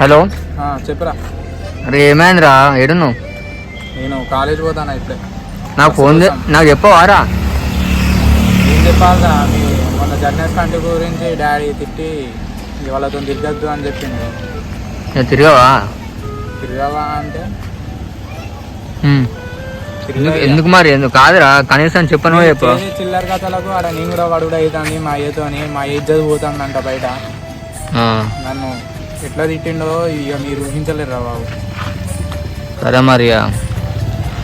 Hello చెప్పురా. అరే ఏమైందిరా, ఏడున్నావు? నేను కాలేజ్ పోతాను ఇప్పుడే. నాకు ఫోన్ నాకు చెప్పవారా? ఏం చెప్పాలరా, మీ మొన్న జర్నల్స్ కంటి గురించి డాడీ తిట్టి వాళ్ళతో తిరగద్దు అని చెప్పింది. తిరగవా అంటే ఎందుకు మరి? ఎందుకు కాదురా, కనీసం చెప్పను చెప్పు. చిల్లర కథలకు ఆడ నేను కూడా వడుడు అవుతుంది మా అయ్యతోని. మా ఇజ్జత్ పోతుందంట బయట. నన్ను ఎట్లా తిట్టిండో ఇక మీరు ఊహించలేరు బాబు. సరే మరి,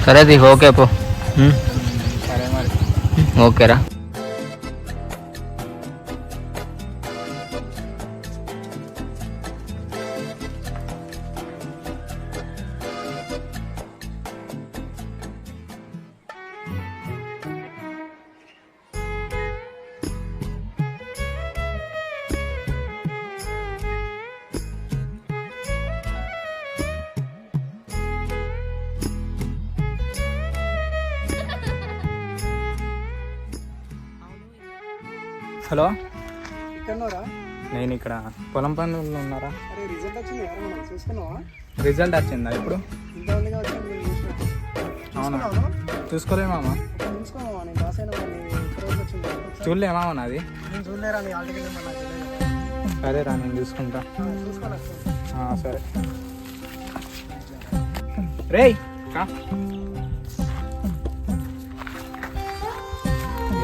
సరే ఓకే పో. సరే మరి, ఓకేరా. హలో, ఎక్కడున్నారా? నేను ఇక్కడ పొలం పనులు ఉన్నారా? రిజల్ట్ వచ్చింది, చూసుకున్నావా? రిజల్ట్ వచ్చిందా ఇప్పుడు? అవునా, చూసుకోలే మామ. చూడలే మామ నాది. సరే రా, నేను చూసుకుంటా. సరే రేయ్,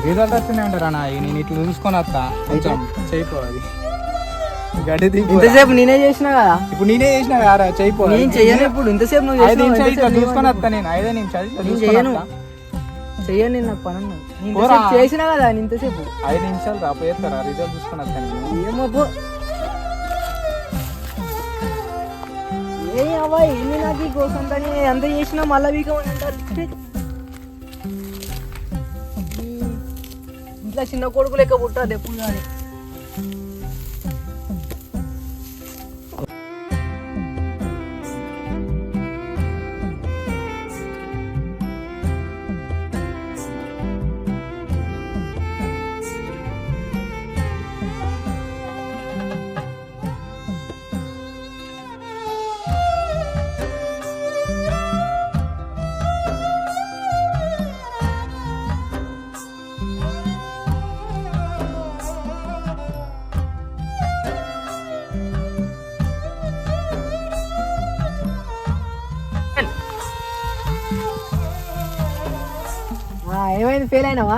రిజల్ట్ వచ్చింది అంటారా? నేను ఇట్లా చూసుకొని వస్తా, కొంచెం చేయిపోవాలి. గడ్డి ఇంతసేపు నేనే చేసినా కదా. ఇప్పుడు నేనే చేసినా కదా, చేయిపోవాలి. నేను చెయ్యను ఇప్పుడు. ఇంతసేపు నువ్వు 5 నిమిషాలు ఇట్లా చూసుకొని వస్తా. నేను 5 నిమిషాలు చెయ్యను. నాకు పని చేసినా కదా ఇంతసేపు. 5 నిమిషాలు రా, పోయేస్తారా? రిజల్ట్ చూసుకొని వస్తా నేను. ఏమో ఎన్ని నాకు ఈ కోసం అంత చేసినా మళ్ళా వీక్ ఇంట్లో చిన్న కొడుకు లెక్క పుట్టాలి ఎప్పుడు కానీ. ఏమైంది, ఫెయిల్ అయినావా?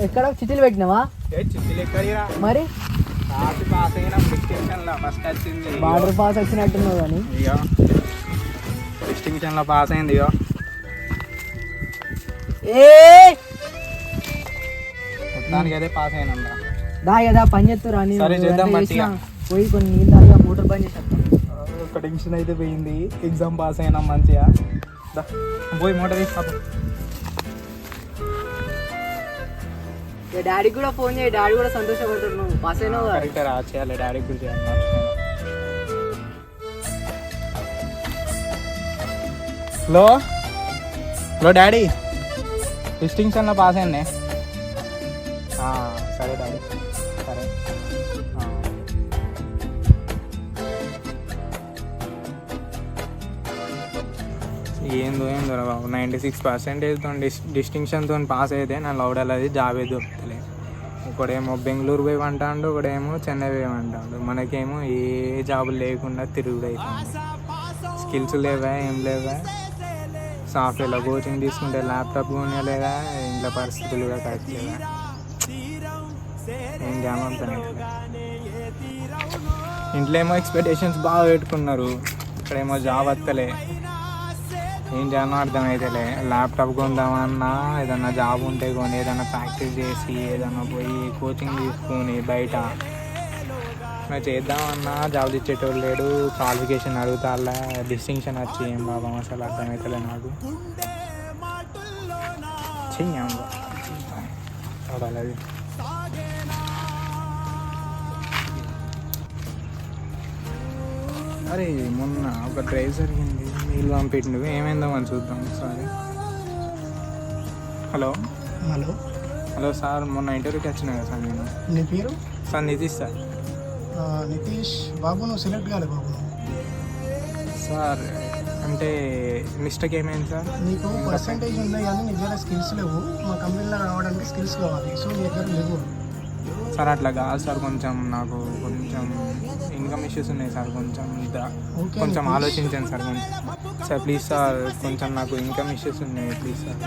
ఎక్కడ చిట్టీలు పెట్టినావా? మరి బార్డర్ పాస్ వచ్చినట్టున్నావు కానీ. డిస్టింక్షన్ లో పాస్ అయింది. మొత్తానికి అదే పాస్ అయినా. దా కదా పని చేస్తురా, పోయి కొన్ని నీళ్ళు మోటార్ పని చేసేస్తాను. ఒక టెన్షన్ అయితే పోయింది, ఎగ్జామ్ పాస్ అయినా మంచిగా. పోయి మోటార్ తీసుకో. డాడీకి కూడా ఫోన్ చేయి, డాడీ కూడా సంతోషపడతాడు నువ్వు పాస్ అయినావు. కరెక్ట్ రా, చేయాలి. డాడీకి కూడా చేయాలి. హలో హలో డాడీ, డిస్టింక్షన్లో పాస్ అయ్యానే. సరే డాడీ, సరే. ఏందో బాబు, 96% డిస్టింక్షన్తో పాస్ అయితే నా లౌడలది జాబే దొరుకుతలే. ఒకడేమో బెంగళూరు పోయి అంటాడు, ఒకడేమో చెన్నై పోయి అంటాడు. మనకేమో ఏ జాబులు లేకుండా తిరుగుడు అవుతుంది. స్కిల్స్ లేవా, ఏం లేవా. సాఫ్ట్వేర్లో కోచింగ్ తీసుకుంటే ల్యాప్టాప్ కొనలేదా, ఇంట్లో పరిస్థితులు కూడా కరెక్ట్ లేవా. ఏం జామంతా ఇంట్లో ఏమో ఎక్స్పెక్టేషన్స్ బాగా పెట్టుకున్నారు, ఇక్కడేమో జాబ్ వస్తలే. ఏం చేయాలో అర్థమైతేలే. ల్యాప్టాప్ కొందామన్నా, ఏదన్నా జాబ్ ఉంటే కొని, ఏదన్నా ప్రాక్టీస్ చేసి, ఏదన్నా పోయి కోచింగ్ తీసుకొని బయట చేద్దామన్నా జాబ్ ఇచ్చేటోళ్ళు లేడు. క్వాలిఫికేషన్ అడుగుతాళ్ళ, డిస్టింక్షన్ వచ్చి ఏం బాబా అసలు అర్థమవుతలే నాకు. చెయ్యాలి చూడాలి. అరే మొన్న ఒక డ్రైవ్ జరిగింది, నీళ్ళు పంపిండు, ఏమైందో మనం చూద్దాం ఒకసారి. హలో హలో హలో సార్, మొన్న ఇంటర్వ్యూకి వచ్చినా కదా సార్ నేను. నీ పేరు? Sir Nitish sir. నితీష్ బాబు నువ్వు సెలెక్ట్ కాలే బాబు నువ్వు. సార్ అంటే మిస్టేక్ ఏమైంది సార్? నీకు పర్సంటేజ్ ఉన్నాయి కానీ నీ దగ్గర స్కిల్స్ లేవు. మా కంపెనీలో రావడానికి స్కిల్స్ కావాలి. సో నీ దగ్గర లేవు సార్. అట్లా కాదు సార్, కొంచెం నాకు కొంచెం ఇన్కమ్ ఇష్యూస్ ఉన్నాయి సార్. కొంచెం ఆలోచించండి సార్. కొంచెం సార్ ప్లీజ్ సార్, కొంచెం నాకు ఇన్కమ్ ఇష్యూస్ ఉన్నాయి ప్లీజ్ సార్.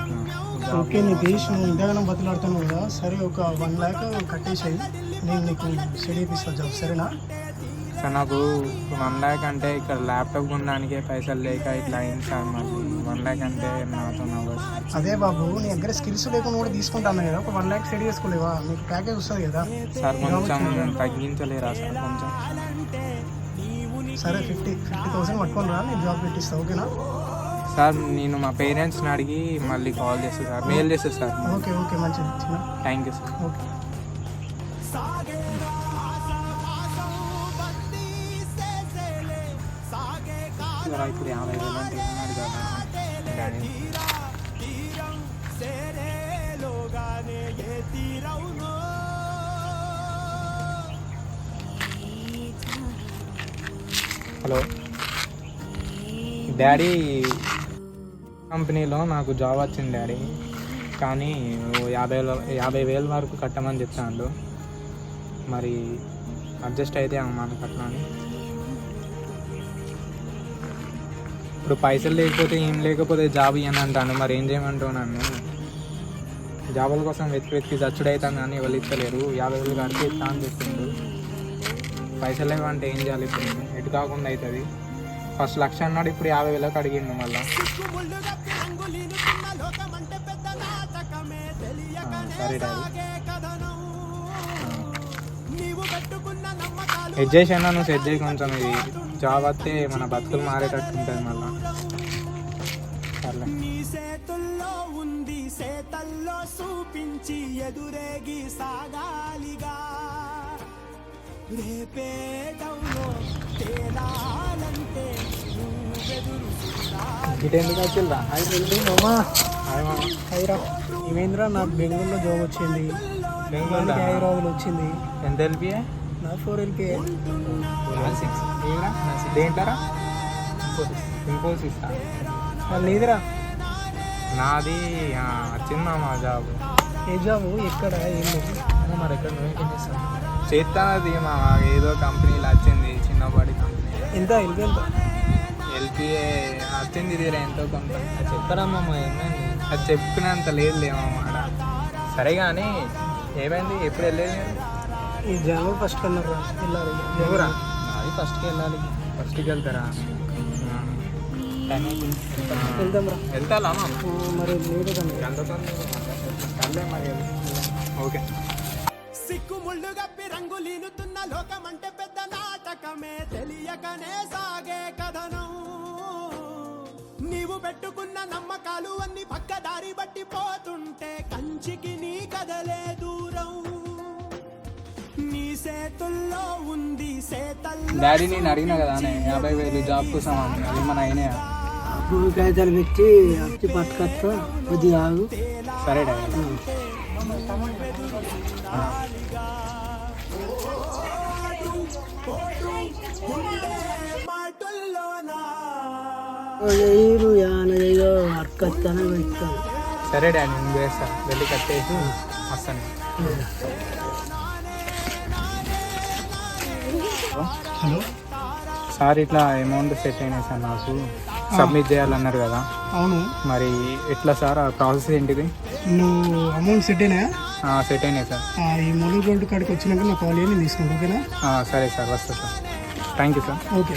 ఓకే నితీష్, నువ్వు ఇంతగానో బతులాడుతున్నావు కదా, సరే ఒక 1 lakh కట్టేసాయి, నేను నీకు సెట్ చేపిస్తాను జాబ్, సరేనా? సార్ నాకు 1 lakh అంటే ఇక్కడ ల్యాప్టాప్ కొనడానికే పైసలు లేక ఇట్లా అయింది సార్. మళ్ళీ 1 lakh అంటే నాతో నవ్వదు. అదే బాబు, నీ దగ్గర స్కిల్స్ లేకుండా కూడా తీసుకుంటాను కదా, ఒక 1 lakh సెట్ చేసుకోలేవా? నీకు ప్యాకేజ్ వస్తుంది కదా సార్. కొంచెం తగ్గించలేరా సార్ కొంచెం? సరే 50,000 పట్టుకొని రా, నేను జాబ్ పెట్టిస్తాను, ఓకేనా? సార్ నేను మా పేరెంట్స్ని అడిగి మళ్ళీ కాల్ చేస్తాను సార్, మెయిల్ చేస్తాను సార్. ఓకే ఓకే, మంచిది, థ్యాంక్ యూ సార్. ఓకే. ఇప్పుడు 50,000 అంటే ఏమన్నాడు కదా డాడీ. హలో డాడీ, కంపెనీలో నాకు జాబ్ వచ్చింది డాడీ, కానీ 50,000 వరకు కట్టమని చెప్తాను. మరి అడ్జస్ట్ అయితే అమ్మాను కట్టమని. ఇప్పుడు పైసలు లేకపోతే ఏం లేకపోతే జాబ్ ఇవ్వను అంటాను. మరి ఏం చేయమంటావు నన్ను? జాబుల కోసం వెతికి చచ్చుడైతాను కానీ ఎవరు ఇస్తలేరు. 50,000 కడితే ఇస్తా అని చెప్పిండు. పైసలు లేవంటే ఏం చేయాలి? ఇప్పుడు ఎటు కాకుండా అవుతుంది. ఫస్ట్ 1,00,000 అన్నాడు, ఇప్పుడు 50,000 అడిగిండు మళ్ళా. సరే డాడీ, సెట్ చేసాను. నువ్వు సెట్ చేయి కొంచెం. ఇది జాబ్ వస్తే మన బతుకులు మారేటట్టు ఉంటుంది మళ్ళా. సర్లే. ఇటు ఎందుకు వచ్చిందా? హైరా ఏమైందిరా? నాకు బెంగళూరులో జాబ్ వచ్చింది, బెంగళూరు హైదరాబాద్లో వచ్చింది. ఎంత ఎల్పిఏ? నా 4 LPA. దేంటారా? ఇన్ఫోసిస్. నీదిరా? నాది వచ్చిందా మా జాబ్. ఏ జాబు? ఎక్కడ? ఏం లేదు మరి ఎక్కడ చేస్తానది మా ఏదో కంపెనీలో వచ్చింది, చిన్నపాటి కంపెనీ. ఎంత LPA? ఎంత ఎల్పిఏ వచ్చింది. ఇది ఎంతో కొంత చెప్తారమ్మా. ఏమైంది? అది చెప్పుకునేంత లేదులేమో మాట. సరే కానీ ఏమైంది? ఎప్పుడు వెళ్ళేది? ఈ జనవరి 1st అన్నారు, వెళ్ళాలి. ఎవరా? అది ఫస్ట్కి వెళ్ళాలి. ఫస్ట్కి వెళ్తారా? వెళ్దాం రా. వెళ్తాలా మరి లేదు మరి. ఓకే. సిక్కుముళ్ళు గప్పి రంగులీనుతున్న లోకమంటే పెద్ద నాటకమే, తెలియకనే సాగే కథనం. నీవు పెట్టుకున్న నమ్మకాలు అన్ని పక్కదారి బట్టి పోతుంటే కంచికి నీ కదలే దూరం. నీ చేతుల్లో ఉంది సేతల్లో. డాడీ నేను అడిగినా కదా 50,000 జాబ్ కోసం అది మన అయినా భూమి కాగితాలు పెట్టి వచ్చి పట్టుకొస్తా, కొద్దిగా ఆగు. సరే డాడీ. మీరు యానయ్యో అక్కత్తనే పెడతాను. సరే డాడీ, నేను వేస్తాను. వెళ్ళి కట్టేసి వస్తాను. హలో సార్, ఇట్లా అమౌంట్ సెట్ అయినాయి సార్. నాకు సబ్మిట్ చేయాలన్నారు కదా. అవును. మరి ఎట్లా సార్? ఆ ప్రాసెస్ ఏంటిది? నువ్వు అమౌంట్ సెట్ అయినాయా? సెట్ అయినాయి సార్. ఈ మూడు గంటల కాడికి వచ్చినాక నాకు కాల్ చేసి తీసుకుంటా, ఓకేనా? సరే సార్, వస్తా sir. Thank you sir. Okay.